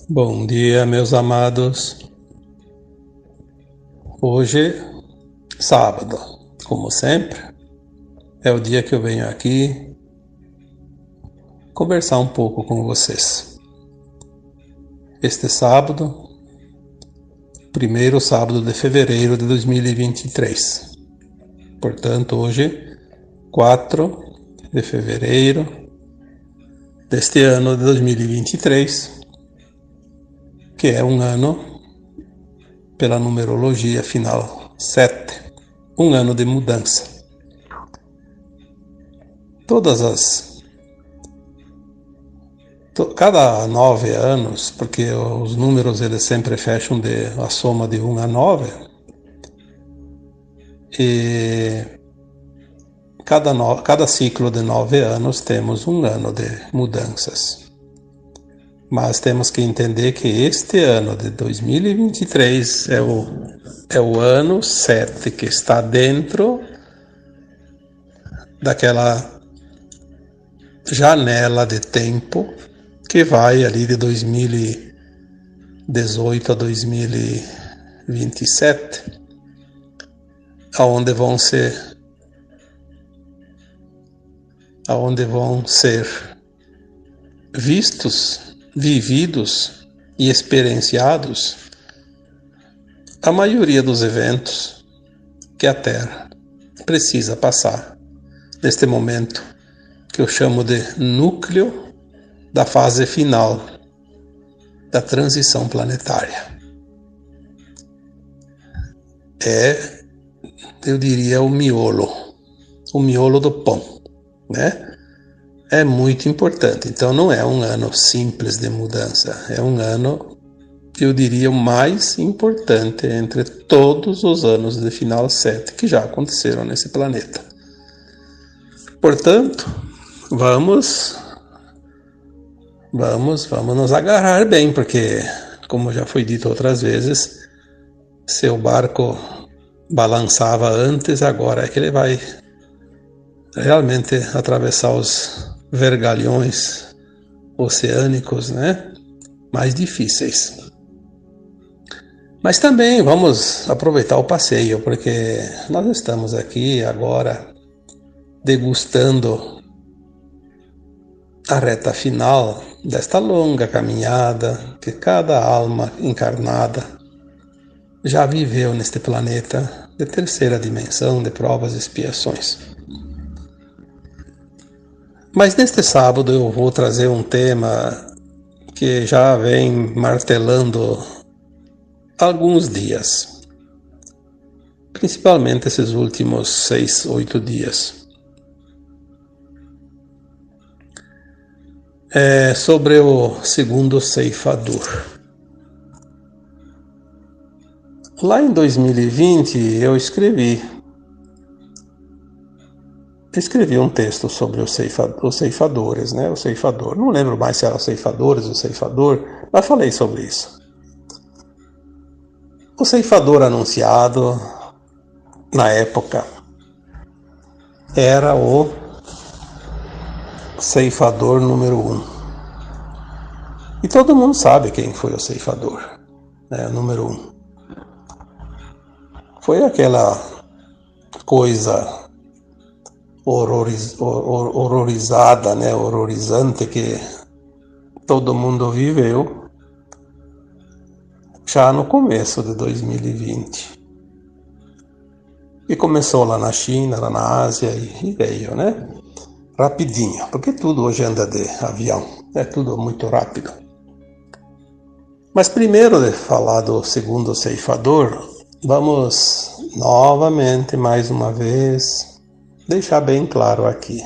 Bom dia, meus amados. Hoje, sábado, como sempre, é o dia que eu venho aqui conversar um pouco com vocês. Este sábado, primeiro sábado de fevereiro de 2023. Portanto, hoje, 4 de fevereiro deste ano de 2023, que é um ano, pela numerologia final 7, um ano de mudança. Cada 9 anos, porque os números eles sempre fecham a soma de 1 a 9, e cada ciclo de 9 anos temos um ano de mudanças. Mas temos que entender que este ano de 2023 é o ano 7 que está dentro daquela janela de tempo que vai ali de 2018 a 2027, aonde vão ser vistos, vividos e experienciados a maioria dos eventos que a Terra precisa passar neste momento que eu chamo de núcleo da fase final da transição planetária. Eu diria, o miolo do pão, né? É muito importante. Então não é um ano simples de mudança, é um ano, eu diria, o mais importante entre todos os anos de final 7 que já aconteceram nesse planeta. Portanto, vamos nos agarrar bem, porque, como já foi dito outras vezes, se o barco balançava antes, agora é que ele vai realmente atravessar os vergalhões oceânicos, né? Mais difíceis. Mas também vamos aproveitar o passeio, porque nós estamos aqui agora degustando a reta final desta longa caminhada que cada alma encarnada já viveu neste planeta de terceira dimensão, de provas e expiações. Mas neste sábado eu vou trazer um tema que já vem martelando alguns dias, principalmente esses últimos 6, 8 dias. Sobre o segundo ceifador. Lá em 2020 eu escrevi um texto sobre os ceifadores, né? O ceifador. Não lembro mais se era os ceifadores, o ceifador, mas falei sobre isso. O ceifador anunciado na época era o ceifador número 1. E todo mundo sabe quem foi o ceifador, né? Número 1. Foi aquela coisa horrorizada, né? Horrorizante que todo mundo viveu já no começo de 2020. E começou lá na China, lá na Ásia e veio, né? Rapidinho, porque tudo hoje anda de avião, é tudo muito rápido. Mas primeiro de falar do segundo ceifador, vamos novamente, mais uma vez, deixar bem claro aqui.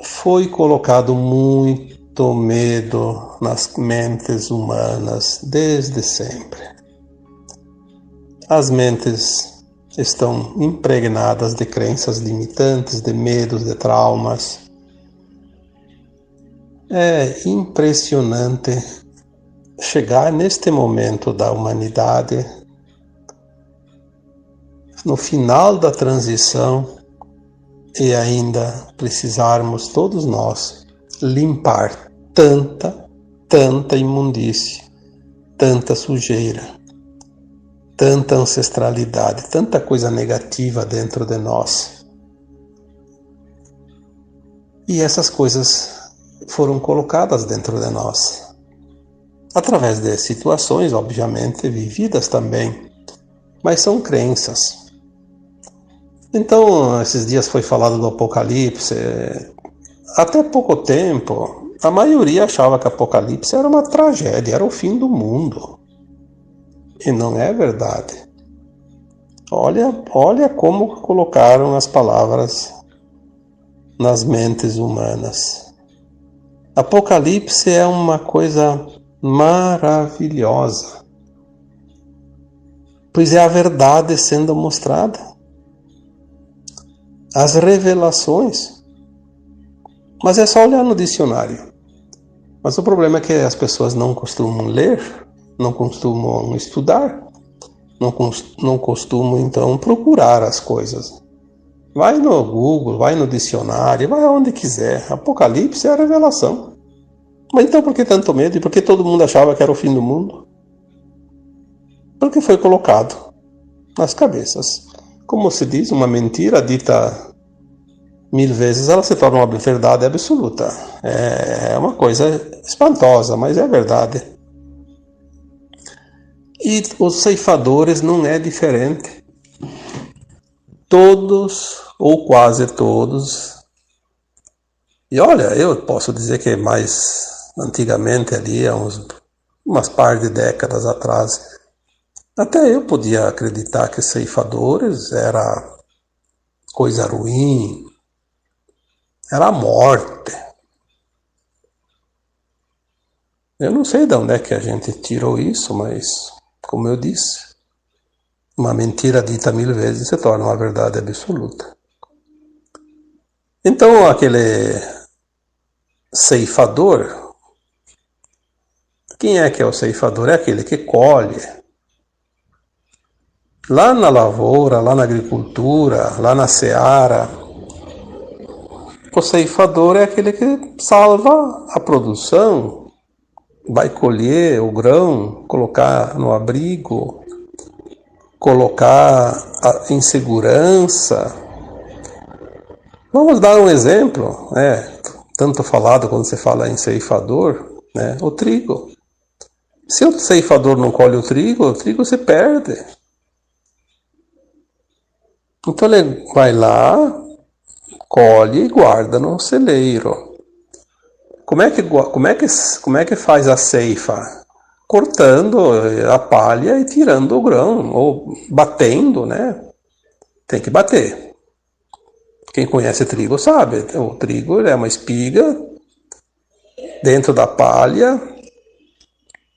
Foi colocado muito medo nas mentes humanas desde sempre. As mentes estão impregnadas de crenças limitantes, de medos, de traumas. É impressionante chegar neste momento da humanidade, no final da transição, e ainda precisarmos todos nós limpar tanta tanta imundície, tanta sujeira, tanta ancestralidade, tanta coisa negativa dentro de nós. E essas coisas foram colocadas dentro de nós, através de situações, obviamente, vividas também, mas são crenças. Então, esses dias foi falado do Apocalipse. Até pouco tempo, a maioria achava que o Apocalipse era uma tragédia, era o fim do mundo. E não é verdade. Olha como colocaram as palavras nas mentes humanas. Apocalipse é uma coisa maravilhosa, pois é a verdade sendo mostrada. As revelações. Mas é só olhar no dicionário. Mas o problema é que as pessoas não costumam ler, não costumam estudar, não costumam então procurar as coisas. Vai no Google, vai no dicionário, vai aonde quiser. Apocalipse é a revelação. Mas então por que tanto medo? E por que todo mundo achava que era o fim do mundo? Porque foi colocado nas cabeças. Como se diz, uma mentira dita 1000 vezes, ela se torna uma verdade absoluta. É uma coisa espantosa, mas é verdade. E os ceifadores não é diferente. Todos, ou quase todos, e olha, eu posso dizer que mais antigamente ali, há umas par de décadas atrás, até eu podia acreditar que ceifadores era coisa ruim, era a morte. Eu não sei de onde é que a gente tirou isso, mas, como eu disse, uma mentira dita 1000 vezes se torna uma verdade absoluta. Então, aquele ceifador, quem é que é o ceifador? É aquele que colhe. Lá na lavoura, lá na agricultura, lá na seara, o ceifador é aquele que salva a produção, vai colher o grão, colocar no abrigo, colocar em segurança. Vamos dar um exemplo, tanto falado quando se fala em ceifador, o trigo. Se o ceifador não colhe o trigo se perde. Então ele vai lá, colhe e guarda no celeiro. Como é que faz a ceifa? Cortando a palha e tirando o grão, ou batendo, Tem que bater. Quem conhece trigo sabe, o trigo é uma espiga dentro da palha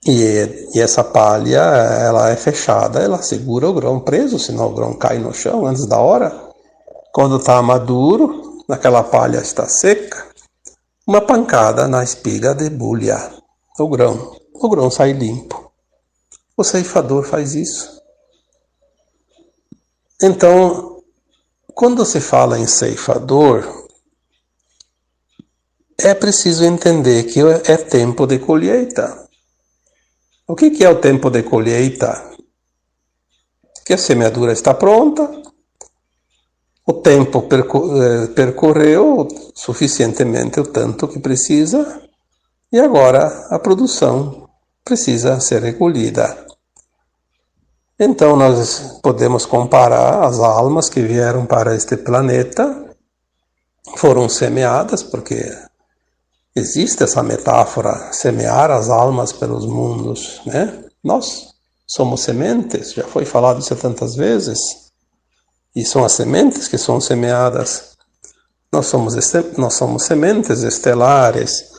e essa palha ela é fechada, ela segura o grão preso, senão o grão cai no chão antes da hora. Quando está maduro, aquela palha está seca, uma pancada na espiga debulha o grão sai limpo. O ceifador faz isso. Então, quando se fala em ceifador, é preciso entender que é tempo de colheita. O que é o tempo de colheita? Que a semeadura está pronta, o tempo percorreu suficientemente o tanto que precisa e agora a produção precisa ser recolhida. Então nós podemos comparar as almas que vieram para este planeta, foram semeadas, porque existe essa metáfora, semear as almas pelos mundos, Nós somos sementes, já foi falado isso tantas vezes, e são as sementes que são semeadas. Nós somos sementes estelares.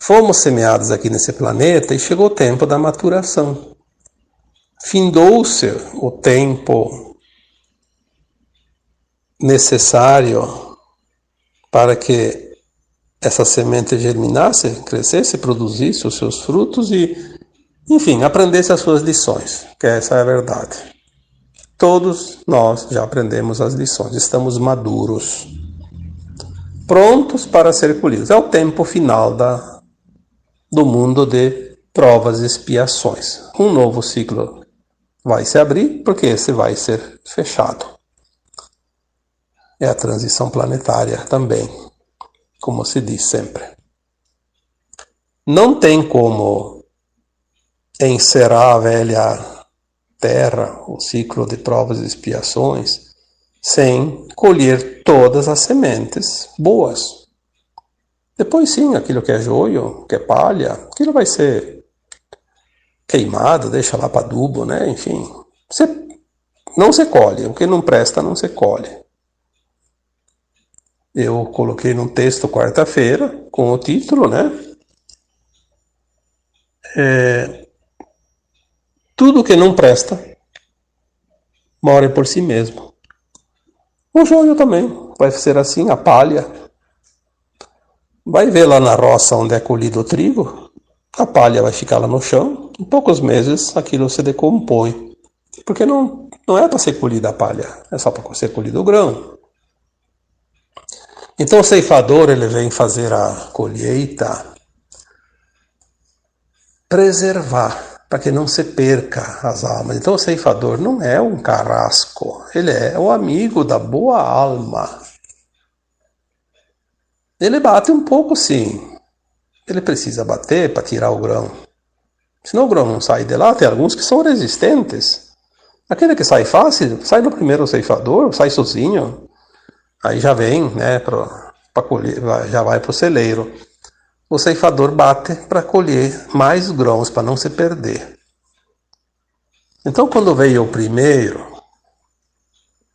Fomos semeados aqui nesse planeta e chegou o tempo da maturação. Findou-se o tempo necessário para que essa semente germinasse, crescesse, produzisse os seus frutos e, enfim, aprendesse as suas lições, que essa é a verdade. Todos nós já aprendemos as lições, estamos maduros, prontos para ser colhidos. É o tempo final do mundo de provas e expiações. Um novo ciclo vai se abrir, porque esse vai ser fechado. É a transição planetária também, como se diz sempre. Não tem como encerrar a velha Terra, o ciclo de provas e expiações, sem colher todas as sementes boas. Depois sim, aquilo que é joio, que é palha, aquilo vai ser queimado, deixa lá para adubo, né? Enfim, não se colhe, o que não presta não se colhe. Eu coloquei num texto quarta-feira, com o título, né? Tudo que não presta, mora por si mesmo. O joio também vai ser assim, a palha. Vai ver lá na roça onde é colhido o trigo, a palha vai ficar lá no chão, em poucos meses aquilo se decompõe. Porque não é para ser colhida a palha, é só para ser colhido o grão. Então o ceifador ele vem fazer a colheita, preservar, para que não se perca as almas. Então o ceifador não é um carrasco, ele é o amigo da boa alma. Ele bate um pouco sim, ele precisa bater para tirar o grão. Senão o grão não sai de lá, tem alguns que são resistentes. Aquele que sai fácil, sai no primeiro ceifador, sai sozinho. Aí já vem, né, para colher, já vai para o celeiro. O ceifador bate para colher mais grãos, para não se perder. Então, quando veio o primeiro,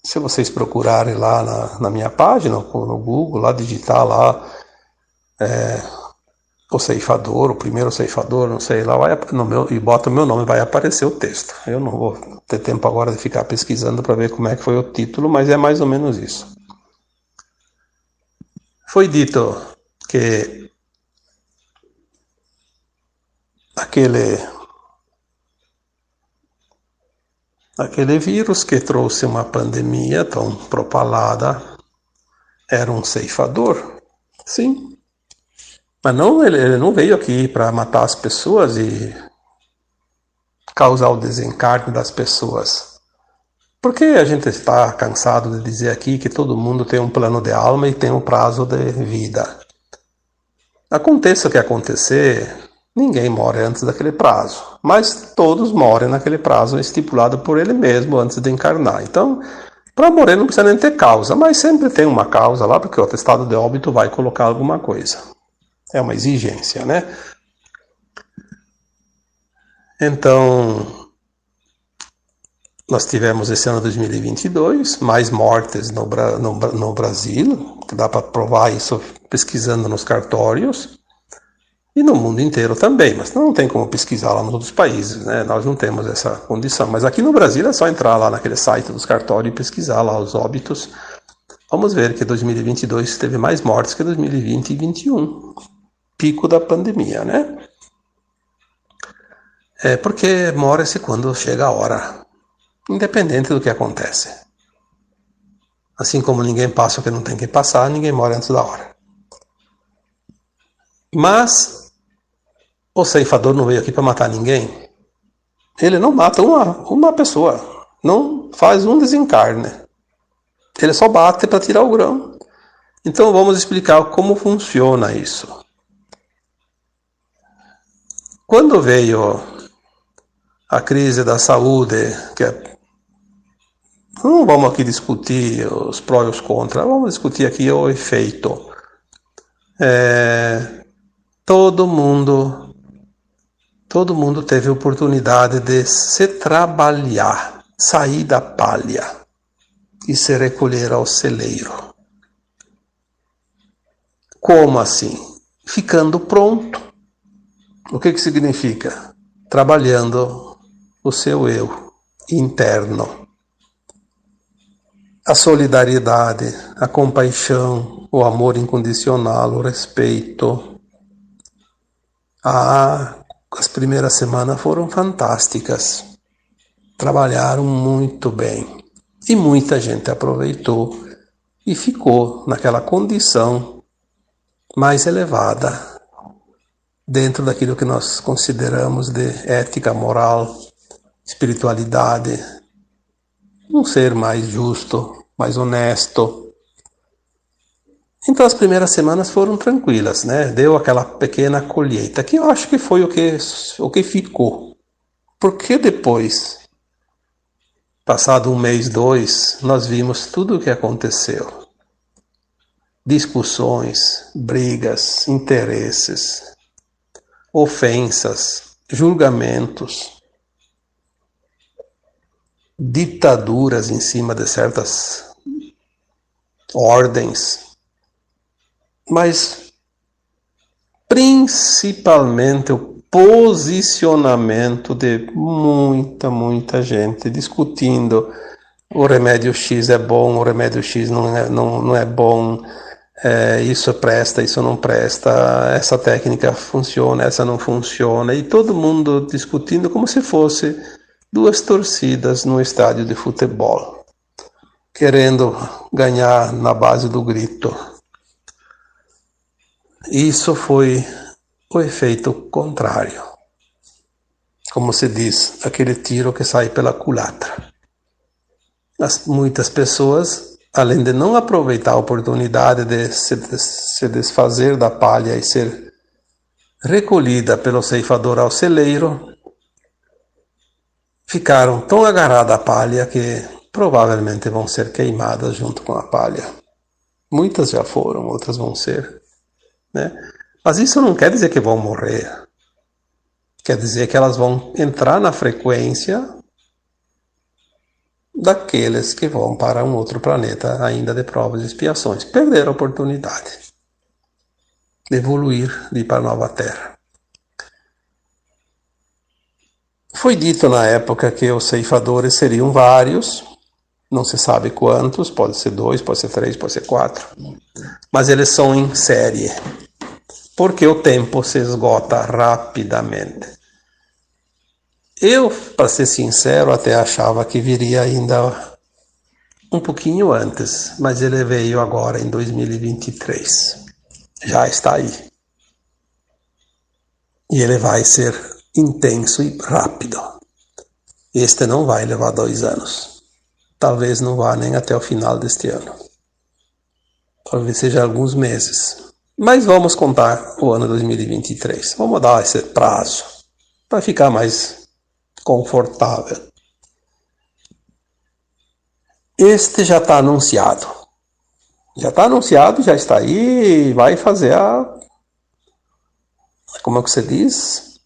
se vocês procurarem lá na minha página, no Google, lá digitar lá o ceifador, o primeiro ceifador, não sei, lá vai, e bota o meu nome, vai aparecer o texto. Eu não vou ter tempo agora de ficar pesquisando para ver como é que foi o título, mas é mais ou menos isso. Foi dito que aquele vírus que trouxe uma pandemia tão propalada era um ceifador, sim. Mas não, ele não veio aqui para matar as pessoas e causar o desencarne das pessoas. Porque a gente está cansado de dizer aqui que todo mundo tem um plano de alma e tem um prazo de vida. Aconteça o que acontecer, ninguém morre antes daquele prazo, mas todos morrem naquele prazo estipulado por ele mesmo antes de encarnar. Então, para morrer não precisa nem ter causa, mas sempre tem uma causa lá, porque o atestado de óbito vai colocar alguma coisa. É uma exigência, né? Então, nós tivemos esse ano 2022 mais mortes no Brasil, que dá para provar isso pesquisando nos cartórios, e no mundo inteiro também, mas não tem como pesquisar lá nos outros países, né? Nós não temos essa condição. Mas aqui no Brasil é só entrar lá naquele site dos cartórios e pesquisar lá os óbitos. Vamos ver que 2022 teve mais mortes que 2020 e 2021. Pico da pandemia, né? É porque morre-se quando chega a hora, independente do que acontece. Assim como ninguém passa o que não tem que passar, ninguém morre antes da hora. Mas o ceifador não veio aqui para matar ninguém. Ele não mata uma pessoa, não faz um desencarne. Ele só bate para tirar o grão. Então vamos explicar como funciona isso. Quando veio a crise da saúde, não vamos aqui discutir os prós e os contras, vamos discutir aqui o efeito. Todo mundo teve oportunidade de se trabalhar, sair da palha e se recolher ao celeiro. Como assim? Ficando pronto. O que significa? Trabalhando o seu eu interno. A solidariedade, a compaixão, o amor incondicional, o respeito. As primeiras semanas foram fantásticas. Trabalharam muito bem. E muita gente aproveitou e ficou naquela condição mais elevada dentro daquilo que nós consideramos de ética, moral, espiritualidade, um ser mais justo, mais honesto. Então as primeiras semanas foram tranquilas, né? Deu aquela pequena colheita, que eu acho que foi o que ficou. Porque depois, passado um mês, dois, nós vimos tudo o que aconteceu. Discussões, brigas, interesses, ofensas, julgamentos, ditaduras em cima de certas ordens, mas principalmente o posicionamento de muita gente discutindo o remédio X é bom, o remédio X não é bom, isso presta, isso não presta, essa técnica funciona, essa não funciona, e todo mundo discutindo como se fosse duas torcidas num estádio de futebol, querendo ganhar na base do grito. Isso foi o efeito contrário. Como se diz, aquele tiro que sai pela culatra. Muitas pessoas, além de não aproveitar a oportunidade de se desfazer da palha e ser recolhida pelo ceifador ao celeiro, ficaram tão agarradas à palha que provavelmente vão ser queimadas junto com a palha. Muitas já foram, outras vão ser, né? Mas isso não quer dizer que vão morrer. Quer dizer que elas vão entrar na frequência daqueles que vão para um outro planeta ainda de provas e expiações. Perderam a oportunidade de evoluir, de ir para a nova Terra. Foi dito na época que os ceifadores seriam vários, não se sabe quantos, pode ser 2, pode ser 3, pode ser 4, mas eles são em série, porque o tempo se esgota rapidamente. Eu, para ser sincero, até achava que viria ainda um pouquinho antes, mas ele veio agora em 2023. Já está aí. E ele vai ser intenso e rápido. Este não vai levar 2 anos. Talvez não vá nem até o final deste ano. Talvez seja alguns meses. Mas vamos contar o ano 2023. Vamos dar esse prazo para ficar mais confortável. Este já está anunciado. Já está anunciado, já está aí, vai fazer como é que você diz?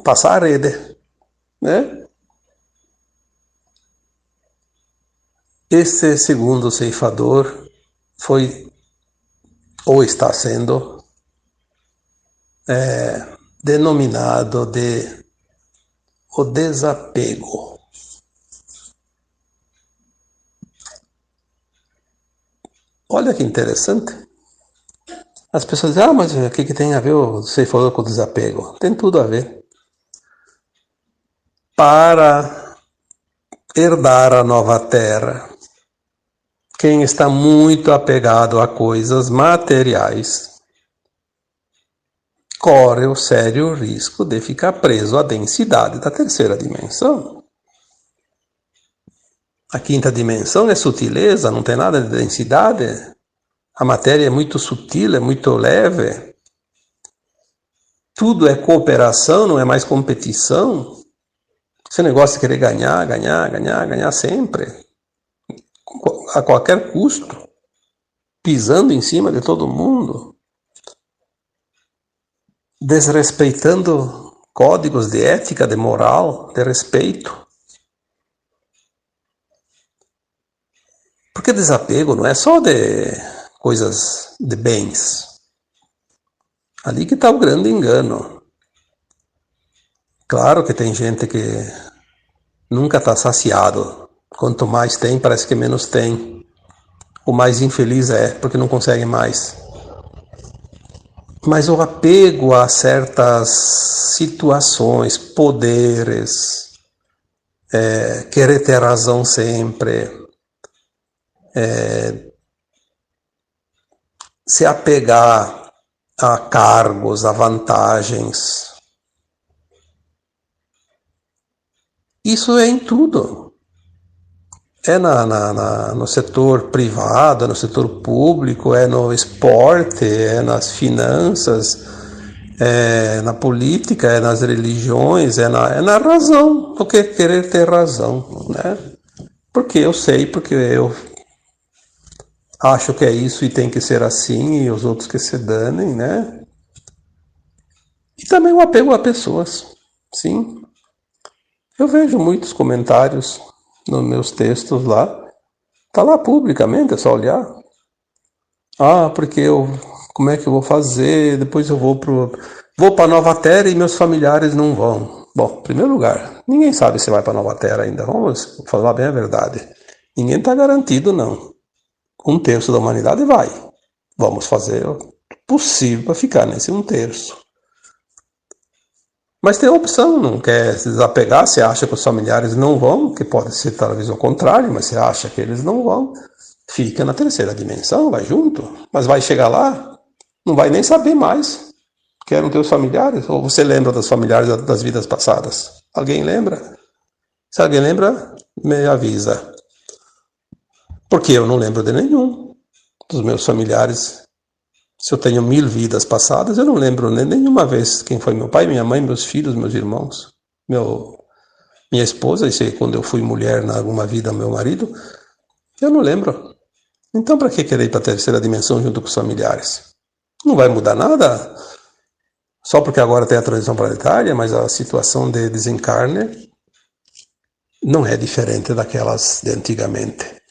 Passar a rede, né? Este segundo ceifador foi, ou está sendo, denominado de o desapego. Olha que interessante. As pessoas dizem, mas o que tem a ver o ceifador com o desapego? Tem tudo a ver. Para herdar a nova terra, quem está muito apegado a coisas materiais corre o sério risco de ficar preso à densidade da terceira dimensão. A quinta dimensão é sutileza, não tem nada de densidade. A matéria é muito sutil, é muito leve. Tudo é cooperação, não é mais competição. Esse negócio de querer ganhar sempre, a qualquer custo, pisando em cima de todo mundo, desrespeitando códigos de ética, de moral, de respeito. Porque desapego não é só de coisas, de bens. Ali que está o grande engano. Claro que tem gente que nunca está saciado. Quanto mais tem, parece que menos tem. O mais infeliz é, porque não consegue mais. Mas o apego a certas situações, poderes, querer ter razão sempre, se apegar a cargos, a vantagens. Isso é em tudo. É no setor privado, é no setor público, é no esporte, é nas finanças, é na política, é nas religiões, é na razão, o que querer ter razão, né? Porque eu sei, porque eu acho que é isso e tem que ser assim, e os outros que se danem, né? E também o apego a pessoas, sim. Eu vejo muitos comentários nos meus textos lá, tá lá publicamente, é só olhar. Ah, porque como é que eu vou fazer? Depois eu vou para Nova Terra e meus familiares não vão. Bom, em primeiro lugar, ninguém sabe se vai para Nova Terra ainda. Vamos falar bem a verdade. Ninguém está garantido, não. 1/3 da humanidade vai. Vamos fazer o possível para ficar nesse 1/3. Mas tem a opção, não quer se desapegar, você acha que os familiares não vão, que pode ser talvez o contrário, mas você acha que eles não vão, fica na terceira dimensão, vai junto, mas vai chegar lá, não vai nem saber mais que eram teus familiares, ou você lembra dos familiares das vidas passadas? Alguém lembra? Se alguém lembra, me avisa. Porque eu não lembro de nenhum dos meus familiares. Se eu tenho 1000 vidas passadas, eu não lembro nenhuma vez quem foi meu pai, minha mãe, meus filhos, meus irmãos, minha esposa, e sei quando eu fui mulher em alguma vida, meu marido, eu não lembro. Então, para que querer ir para a terceira dimensão junto com os familiares? Não vai mudar nada, só porque agora tem a transição planetária, mas a situação de desencarne não é diferente daquelas de antigamente.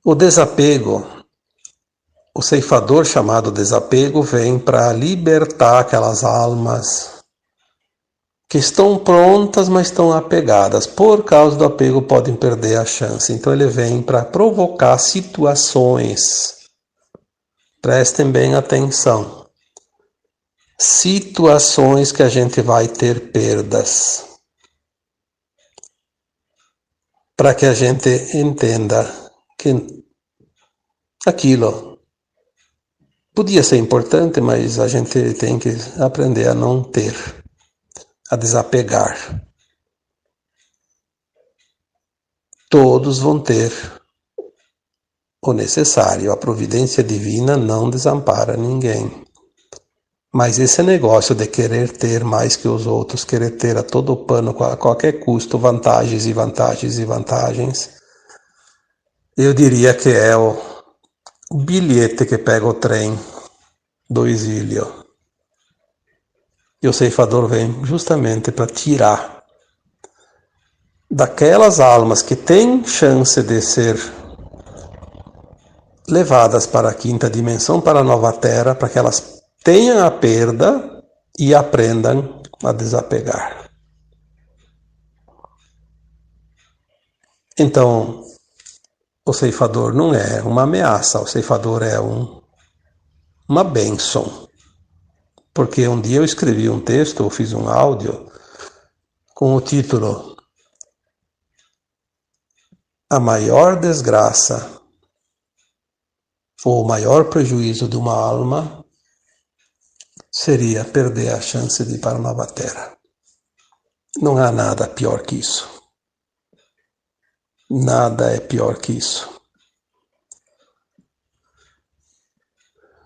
O desapego, o ceifador chamado desapego vem para libertar aquelas almas que estão prontas, mas estão apegadas. Por causa do apego, podem perder a chance. Então ele vem para provocar situações. Prestem bem atenção. Situações que a gente vai ter perdas. Para que a gente entenda que aquilo podia ser importante, mas a gente tem que aprender a não ter, a desapegar. Todos vão ter o necessário. A providência divina não desampara ninguém. Mas esse negócio de querer ter mais que os outros, querer ter a todo pano, a qualquer custo, vantagens e vantagens e vantagens, eu diria que é o bilhete que pega o trem do exílio. E o ceifador vem justamente para tirar daquelas almas que têm chance de ser levadas para a quinta dimensão, para a nova terra, para que elas tenham a perda e aprendam a desapegar. Então, o ceifador não é uma ameaça, o ceifador é uma bênção. Porque um dia eu escrevi um texto, eu fiz um áudio com o título A maior desgraça ou o maior prejuízo de uma alma seria perder a chance de ir para a nova terra. Não há nada pior que isso. Nada é pior que isso.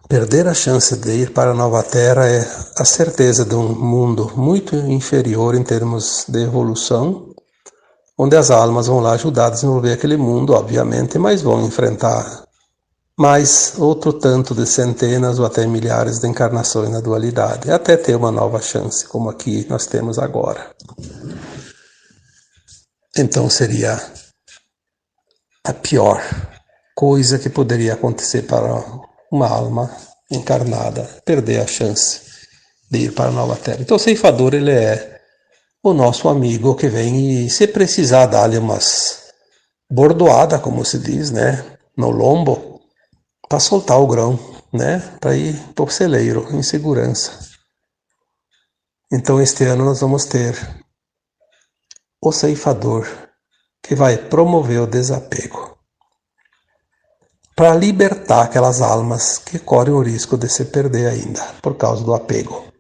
Perder a chance de ir para a nova terra é a certeza de um mundo muito inferior em termos de evolução, onde as almas vão lá ajudar a desenvolver aquele mundo, obviamente, mas vão enfrentar mais outro tanto de centenas ou até milhares de encarnações na dualidade, até ter uma nova chance, como aqui nós temos agora. Então seria a pior coisa que poderia acontecer para uma alma encarnada, perder a chance de ir para a nova terra. Então o ceifador, ele é o nosso amigo que vem e, se precisar dar-lhe umas bordoadas, como se diz, né, no lombo, para soltar o grão, né, para ir para o celeiro em segurança. Então este ano nós vamos ter o ceifador que vai promover o desapego. para libertar aquelas almas que correm o risco de se perder ainda, por causa do apego.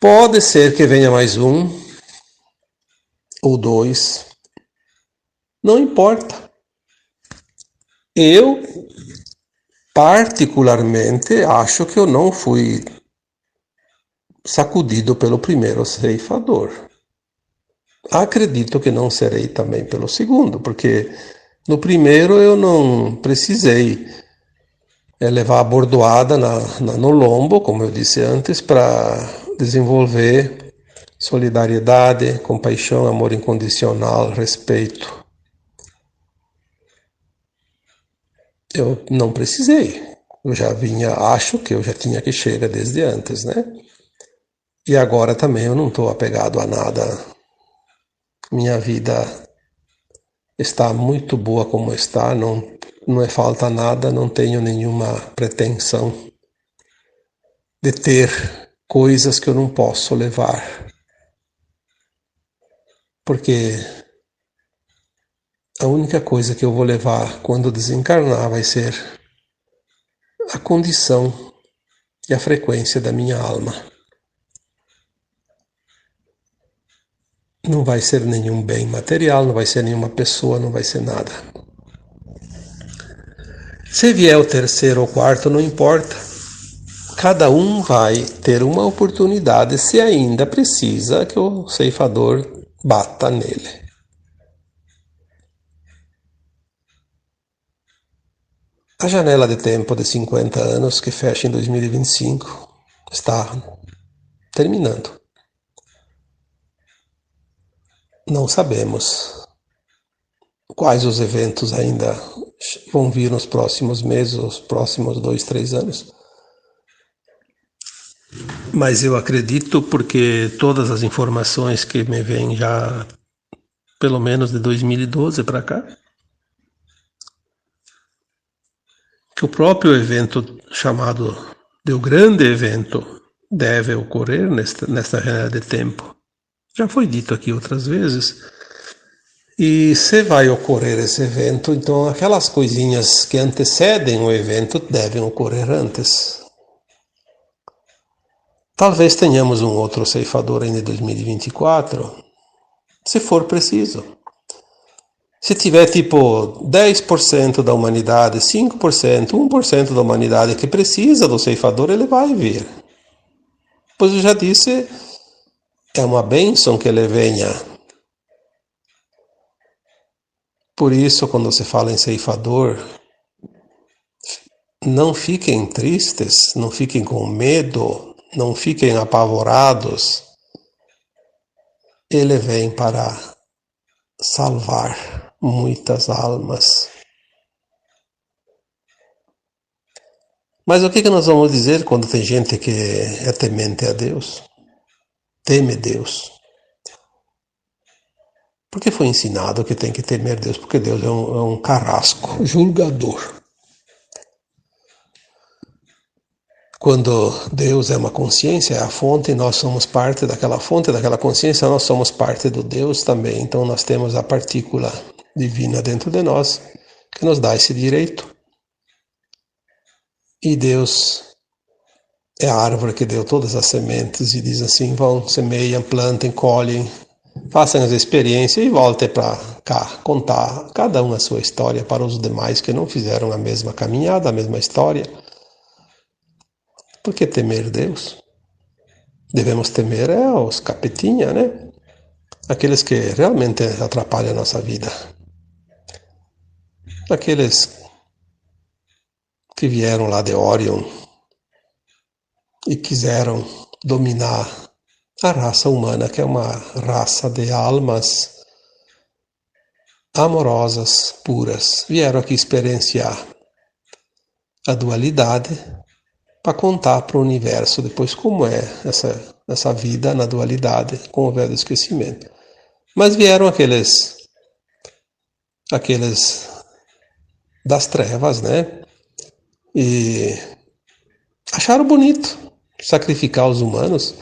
Pode ser que venha mais um ou dois, não importa. Eu, particularmente, acho que eu não fui sacudido pelo primeiro ceifador. Acredito que não serei também pelo segundo, porque no primeiro eu não precisei levar a bordoada no lombo, como eu disse antes, para desenvolver solidariedade, compaixão, amor incondicional, respeito. Eu não precisei. Eu já acho que eu já tinha que chegar desde antes, né? E agora também eu não estou apegado a nada. Minha vida está muito boa como está, não é falta nada, não tenho nenhuma pretensão de ter coisas que eu não posso levar. Porque a única coisa que eu vou levar quando desencarnar vai ser a condição e a frequência da minha alma. Não vai ser nenhum bem material, não vai ser nenhuma pessoa, não vai ser nada. Se vier o terceiro ou quarto, não importa. Cada um vai ter uma oportunidade se ainda precisa que o ceifador bata nele. A janela de tempo de 50 anos, que fecha em 2025, está terminando. Não sabemos quais os eventos ainda vão vir nos próximos meses, os próximos 2, 3 anos. Mas eu acredito porque todas as informações que me vêm já, pelo menos de 2012 para cá, que o próprio evento chamado de o grande evento deve ocorrer nesta janela de tempo. Já foi dito aqui outras vezes. E se vai ocorrer esse evento, então aquelas coisinhas que antecedem o evento devem ocorrer antes. Talvez tenhamos um outro ceifador ainda em 2024, se for preciso. Se tiver tipo 10% da humanidade, 5%, 1% da humanidade que precisa do ceifador, ele vai vir. Pois eu já disse, é uma bênção que ele venha. Por isso, quando se fala em ceifador, não fiquem tristes, não fiquem com medo, não fiquem apavorados. Ele vem para salvar muitas almas. Mas o que nós vamos dizer quando tem gente que é temente a Deus? Teme Deus. Porque foi ensinado que tem que temer Deus, porque Deus é um carrasco, julgador. Quando Deus é uma consciência, é a fonte, e nós somos parte daquela fonte, daquela consciência, nós somos parte do Deus também. Então nós temos a partícula divina dentro de nós, que nos dá esse direito. E Deus é a árvore que deu todas as sementes e diz assim, vão, semeiam, plantem, colhem, façam as experiências e voltem para cá, contar cada um a sua história para os demais que não fizeram a mesma caminhada, a mesma história. Por que temer Deus? Devemos temer os capetinha, né? Aqueles que realmente atrapalham a nossa vida. Aqueles que vieram lá de Orion e quiseram dominar a raça humana, que é uma raça de almas amorosas, puras. Vieram aqui experienciar a dualidade para contar para o universo depois como é essa vida na dualidade com o véu do esquecimento. Mas vieram aqueles das trevas, né? E acharam bonito sacrificar os humanos.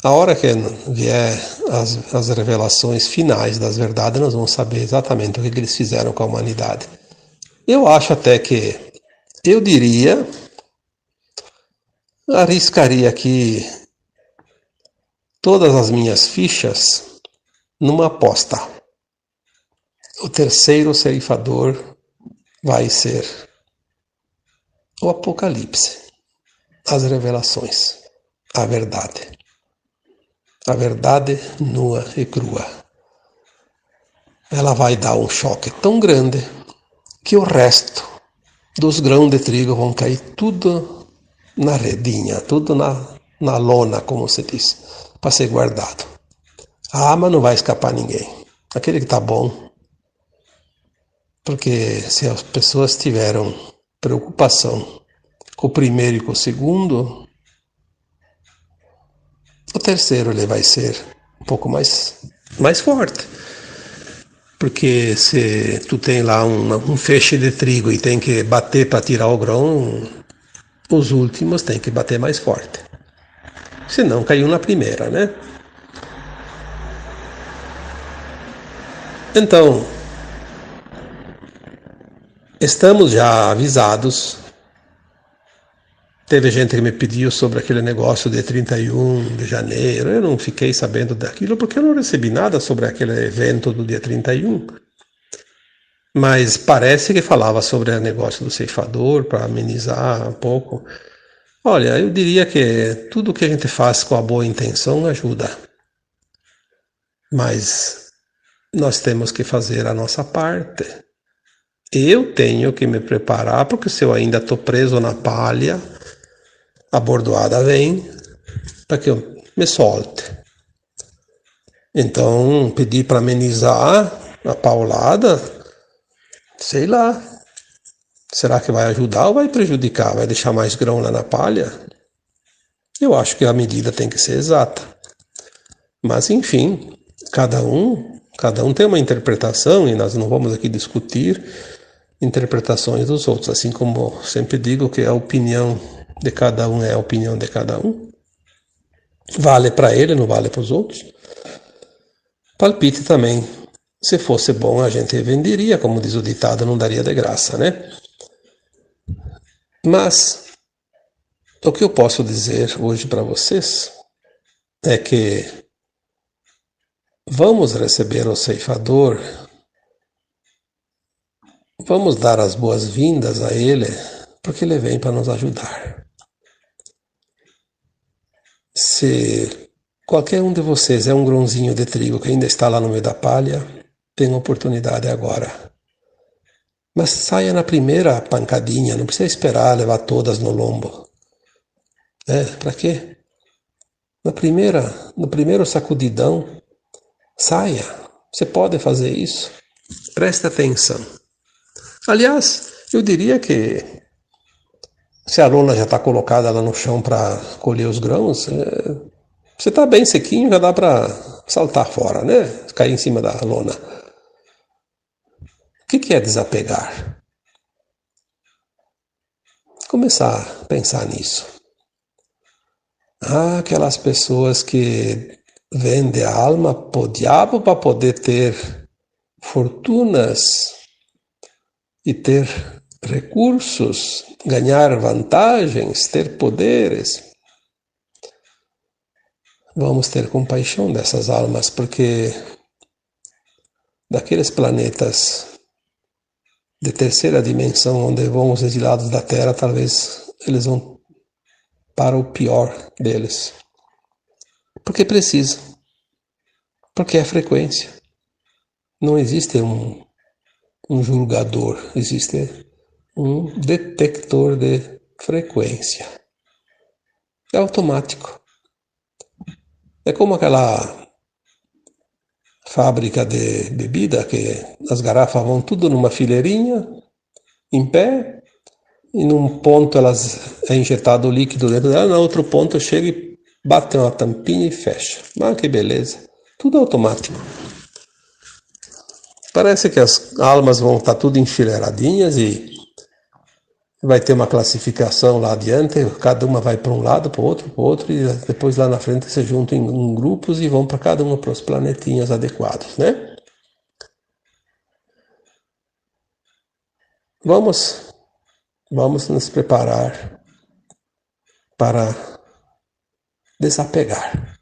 A hora que vier as revelações finais das verdades, nós vamos saber exatamente o que eles fizeram com a humanidade. Eu acho até que, eu diria, arriscaria aqui todas as minhas fichas numa aposta. O terceiro ceifador vai ser o Apocalipse, as revelações, a verdade. A verdade nua e crua. Ela vai dar um choque tão grande que o resto dos grãos de trigo vão cair tudo na redinha, tudo na lona, como se diz, para ser guardado. Mas não vai escapar ninguém. Aquele que está bom. Porque se as pessoas tiveram preocupação com o primeiro e com o segundo, o terceiro ele vai ser um pouco mais forte. Porque se tu tem lá um feixe de trigo e tem que bater para tirar o grão, os últimos tem que bater mais forte. Senão caiu na primeira, né? Então, estamos já avisados. Teve gente que me pediu sobre aquele negócio de 31 de janeiro. Eu não fiquei sabendo daquilo porque eu não recebi nada sobre aquele evento do dia 31. Mas parece que falava sobre o negócio do ceifador para amenizar um pouco. Olha, eu diria que tudo que a gente faz com a boa intenção ajuda. Mas nós temos que fazer a nossa parte. Eu tenho que me preparar, porque se eu ainda estou preso na palha, a bordoada vem para que eu me solte. Então, pedir para amenizar a paulada, sei lá. Será que vai ajudar ou vai prejudicar? Vai deixar mais grão lá na palha? Eu acho que a medida tem que ser exata. Mas, enfim, cada um tem uma interpretação e nós não vamos aqui discutir interpretações dos outros. Assim como sempre digo que a opinião de cada um é a opinião de cada um. Vale para ele, não vale para os outros. Palpite também. Se fosse bom, a gente venderia, como diz o ditado, não daria de graça, né? Mas o que eu posso dizer hoje para vocês é que vamos receber o ceifador, vamos dar as boas-vindas a ele, porque ele vem para nos ajudar. Se qualquer um de vocês é um grãozinho de trigo que ainda está lá no meio da palha, tem oportunidade agora. Mas saia na primeira pancadinha, não precisa esperar levar todas no lombo. Para quê? No primeiro sacudidão, saia. Você pode fazer isso. Preste atenção. Aliás, eu diria que se a lona já está colocada lá no chão para colher os grãos, você está bem sequinho, já dá para saltar fora, né? Cair em cima da lona. O que é desapegar? Começar a pensar nisso. Aquelas pessoas que vendem a alma pro diabo para poder ter fortunas e ter recursos, ganhar vantagens, ter poderes. Vamos ter compaixão dessas almas, porque daqueles planetas de terceira dimensão onde vão os exilados da Terra, talvez eles vão para o pior deles. Porque precisa. Porque é frequência. Não existe um julgador, existe um detector de frequência. É automático. É como aquela fábrica de bebida que as garrafas vão tudo numa fileirinha, em pé, e num ponto elas é injetado o líquido dentro dela, no outro ponto chega e bate uma tampinha e fecha. Que beleza. Tudo automático. Parece que as almas vão estar tudo enfileiradinhas e vai ter uma classificação lá adiante, cada uma vai para um lado, para o outro, e depois lá na frente se juntam em grupos e vão para cada uma para os planetinhas adequados, né? Vamos nos preparar para desapegar.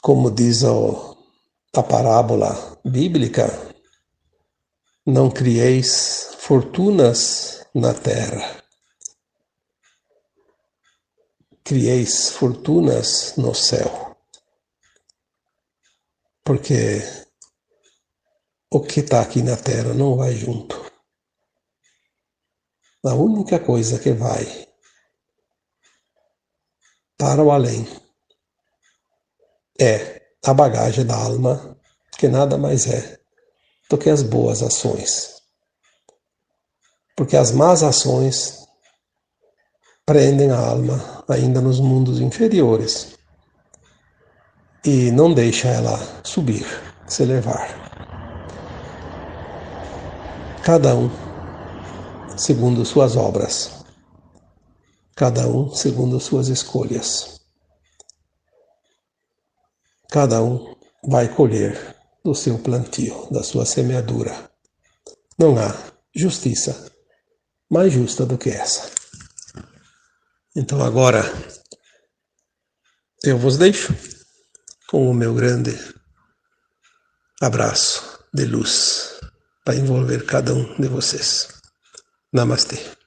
Como diz a parábola bíblica, não crieis fortunas na terra, crieis fortunas no céu. Porque o que está aqui na terra não vai junto. A única coisa que vai para o além é a bagagem da alma, que nada mais é do que as boas ações. Porque as más ações prendem a alma ainda nos mundos inferiores e não deixa ela subir, se elevar. Cada um segundo suas obras, cada um segundo suas escolhas. Cada um vai colher do seu plantio, da sua semeadura. Não há justiça mais justa do que essa. Então agora eu vos deixo com o meu grande abraço de luz para envolver cada um de vocês. Namastê.